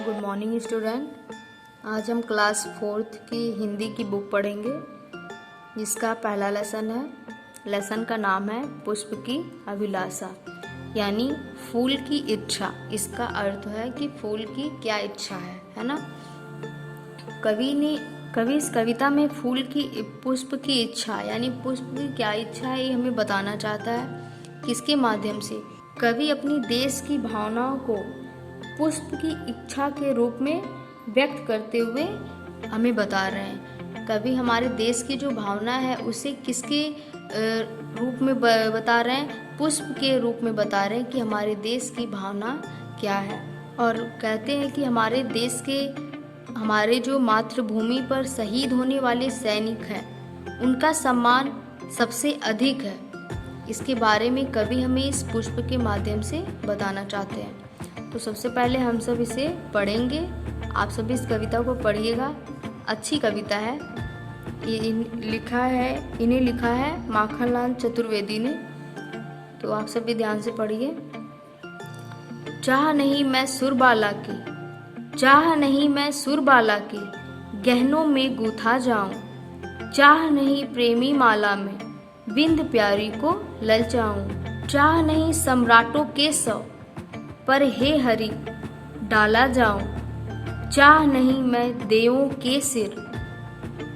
Good morning student. आज हम class 4th की हिंदी की बुक पढ़ेंगे जिसका पहला लेसन है। लेसन का नाम है पुष्प की अभिलाषा यानी फूल की इच्छा। इसका अर्थ है कि फूल की क्या इच्छा है ना। कवि इस कविता में फूल की पुष्प की इच्छा यानी पुष्प की क्या इच्छा है ये हमें बताना चाहता है। किसके माध्यम से? कवि अपनी देश की भावनाओं को पुष्प की इच्छा के रूप में व्यक्त करते हुए हमें बता रहे हैं। कवि हमारे देश की जो भावना है उसे किसके रूप में बता रहे हैं? पुष्प के रूप में बता रहे हैं कि हमारे देश की भावना क्या है। और कहते हैं कि हमारे देश के हमारे जो मातृभूमि पर शहीद होने वाले सैनिक हैं उनका सम्मान सबसे अधिक है। इसके बारे में कवि हमें इस पुष्प के माध्यम से बताना चाहते हैं। तो सबसे पहले हम सब इसे पढ़ेंगे। आप सभी इस कविता को पढ़िएगा। अच्छी कविता है। इन्हें लिखा है माखनलाल चतुर्वेदी ने। तो आप सभी ध्यान से पढ़िए। चाह नहीं मैं सुरबाला की, चाह नहीं मैं सुरबाला की, गहनों में गूथा जाऊं। चाह नहीं प्रेमी माला में बिंद प्यारी को ललचाऊं। चाह नहीं सम्राटों के सौ पर हे हरि डाला जाऊं। चाह नहीं मैं देवों के सिर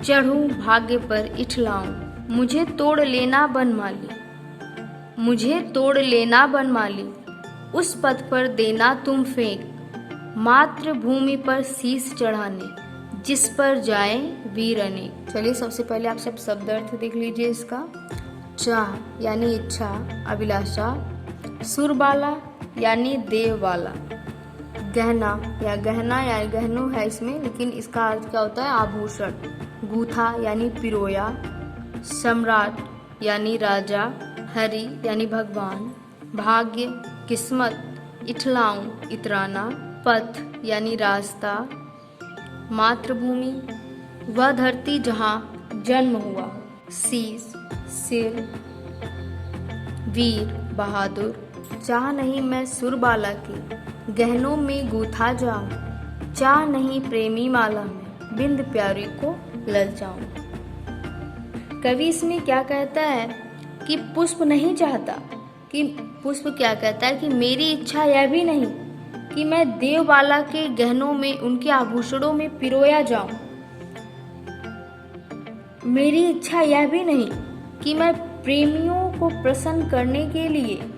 चढ़ूं भाग्य पर इठलाऊं। मुझे तोड़ लेना बनमाली, मुझे तोड़ लेना बनमाली, उस पथ पर देना तुम फेंक, मातृभूमि पर शीश चढ़ाने जिस पर जाए वीर अनेक। चलिए सबसे पहले आप सब शब्द अर्थ देख लीजिए इसका। चाह यानी इच्छा, अभिलाषा। सुरबाला यानी देव वाला। गहना या गहनों है इसमें, लेकिन इसका अर्थ क्या होता है? आभूषण। गूथा यानी पिरोया। सम्राट यानी राजा। हरि यानी भगवान। भाग्य किस्मत। इठलाऊं इतराना। पथ यानी रास्ता। मातृभूमि वह धरती जहाँ जन्म हुआ। शीश सिर। वीर बहादुर। चाह नहीं मैं सुरबाला की, गहनों में गूथा जाऊं। चाह नहीं प्रेमी माला में बिंद प्यारी को ललचाऊं। कवि इसमें क्या कहता है कि पुष्प नहीं चाहता कि पुष्प क्या कहता है कि मेरी इच्छा यह भी नहीं कि मैं देवबाला के गहनों में उनके आभूषणों में पिरोया जाऊं। मेरी इच्छा यह भी नहीं कि मैं प्रेमियों को प्रसन्न करने के लिए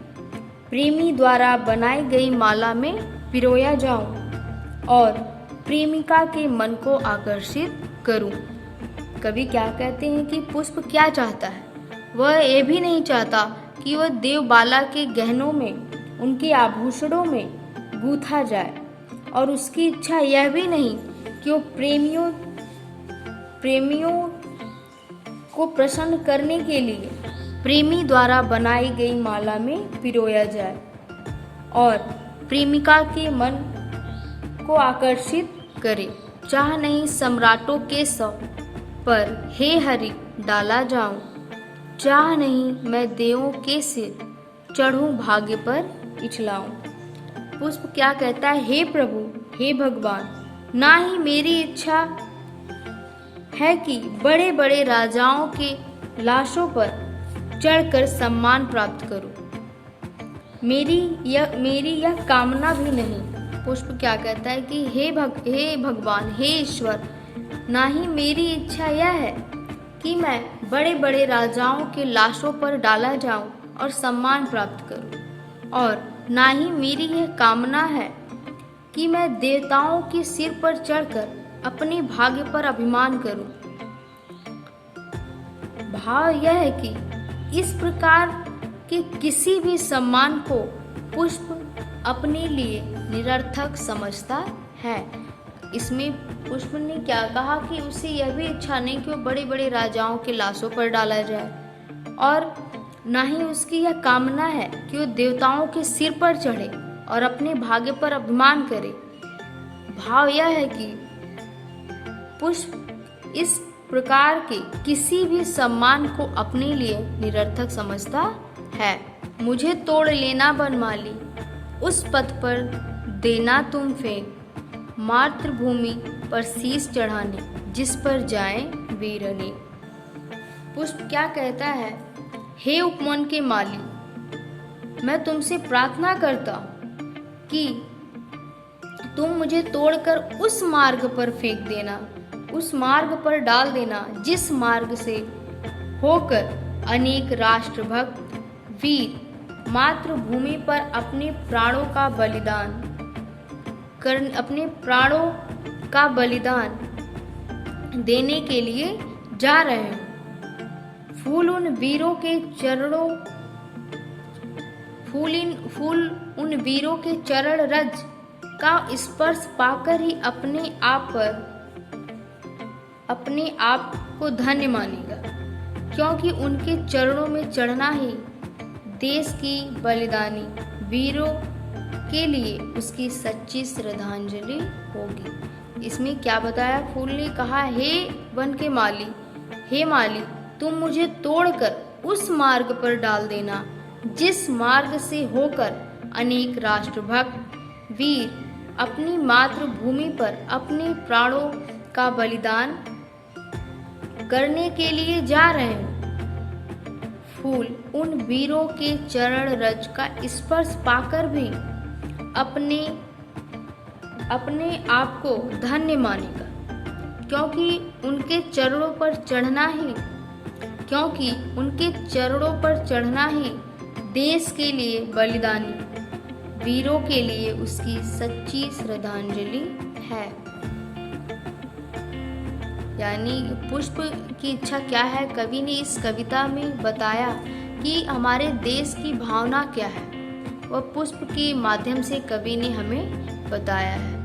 प्रेमी द्वारा बनाई गई माला में पिरोया जाऊं और प्रेमिका के मन को आकर्षित करूं। कवि क्या कहते हैं कि पुष्प क्या चाहता है? वह ये भी नहीं चाहता कि वह देवबाला के गहनों में उनके आभूषणों में गूथा जाए, और उसकी इच्छा यह भी नहीं कि वो प्रेमियों को प्रसन्न करने के लिए प्रेमी द्वारा बनाई गई माला में पिरोया जाए और प्रेमिका के मन को आकर्षित करे। चाह नहीं सम्राटों के सौ पर हे हरि डाला जाऊं। चाह नहीं मैं देवों के सिर चढ़ूं भाग्य पर इछलाऊं। पुष्प क्या कहता है? हे प्रभु, हे भगवान, ना ही मेरी इच्छा है कि बड़े बड़े राजाओं के लाशों पर चढ़कर सम्मान प्राप्त करूं। मेरी यह कामना भी नहीं। पुष्प क्या कहता है कि हे भगवान, हे ईश्वर, ना ही मेरी इच्छा यह है कि मैं बड़े बड़े राजाओं के लाशों पर डाला जाऊं और सम्मान प्राप्त करूं, और ना ही मेरी यह कामना है कि मैं देवताओं के सिर पर चढ़कर अपने भाग्य पर अभिमान करूं। भाव यह है कि इस प्रकार के किसी भी सम्मान को पुष्प अपने लिए निरर्थक समझता है। इसमें पुष्प ने क्या कहा कि उसे यह भी इच्छा नहीं कि वो बड़े बड़े राजाओं के लाशों पर डाला जाए, और ना ही उसकी यह कामना है कि वो देवताओं के सिर पर चढ़े और अपने भाग्य पर अभिमान करे। भाव यह है कि पुष्प इस प्रकार के किसी भी सम्मान को अपने लिए निरर्थक समझता है। मुझे तोड़ लेना बनमाली, उस पथ पर देना तुम फेंक, मातृभूमि पर शीश चढ़ाने, जिस पर जाएं वीरनी। पुष्प क्या कहता है? हे उपवन के माली, मैं तुमसे प्रार्थना करता कि तुम मुझे तोड़कर उस मार्ग पर फेंक देना, उस मार्ग पर डाल देना जिस मार्ग से होकर अनेक राष्ट्रभक्त वीर मातृभूमि पर अपने प्राणों का बलिदान देने के लिए जा रहे हैं। फूल उन वीरों के चरण रज का स्पर्श पाकर ही अपने आप को धन्य मानेगा, क्योंकि उनके चरणों में चढ़ना ही देश की बलिदानी वीरों के लिए उसकी सच्ची श्रद्धांजलि होगी। इसमें क्या बताया? फूल ने कहा, हे वन के माली, हे माली, तुम मुझे तोड़कर उस मार्ग पर डाल देना जिस मार्ग से होकर अनेक राष्ट्रभक्त वीर अपनी मातृभूमि पर अपने प्राणों का बलिदान करने के लिए जा रहे हैं। फूल उन वीरों के चरण रज का स्पर्श पाकर भी अपने आप को धन्य मानेगा, क्योंकि उनके चरणों पर चढ़ना ही देश के लिए बलिदानी वीरों के लिए उसकी सच्ची श्रद्धांजलि है। यानी पुष्प की इच्छा क्या है? कवि ने इस कविता में बताया कि हमारे देश की भावना क्या है, वह पुष्प के माध्यम से कवि ने हमें बताया है।